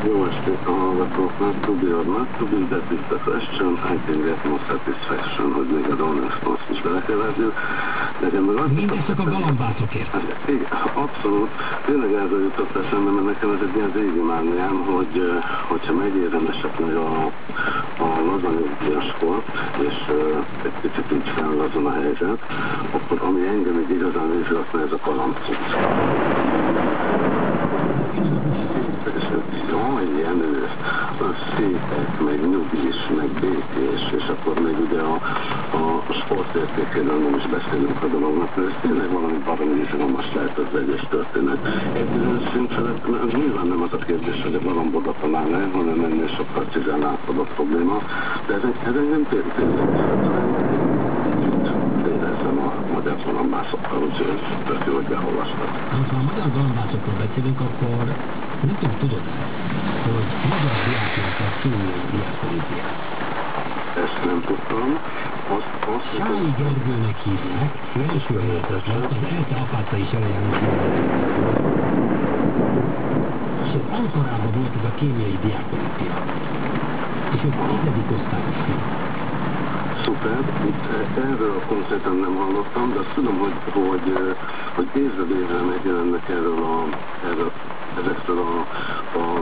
Jó estét a hallgatóknak, to be or not to be, that is the question, I can get no satisfaction, hogy még a Don Response is belekeverjük. Mindez csak a galambászokért. Igen, abszolút. Tényleg ezzel jutott eszembe, mert nekem ez egy ilyen régi mániám, hogyha megérem esetleg a lazanyugdíjaskor, és egy picit így fellazon a helyzet, akkor ami engem így igazán izgatna, ez a kalandcucc. Jaj, Jenő, szépek, meg nyugis, meg békés, és akkor még ugye a sportértékéről nem is beszélünk a dolognak, mert ez tényleg valami baromi izgalmas lehet az egész történet. Egy bizonyos szint felett, nyilván nem az a kérdés, hogy a galamb oda talál-e, hanem ennél sokkal cizelláltatott probléma, de ez engem tényleg érezzem a magyar galambászokkal, úgyhogy tök jó, hogy beolvastak. Ha a magyar galambászokról beszélünk, akkor nem tudom, tudod-e, hogy magyar diáknak a kémiai diákolimpiát? Ezt nem tudtam. Sályi Gergőnek hívják, első helyettes lett, az ELTE apácai selejjának és ez Ankarában volt ez a kémiai diákolimpia. És ők 10. osztályos fiúk. Szuper, erről konkrétan nem hallottam, de azt tudom, hogy évről évre megjelennek ezekről a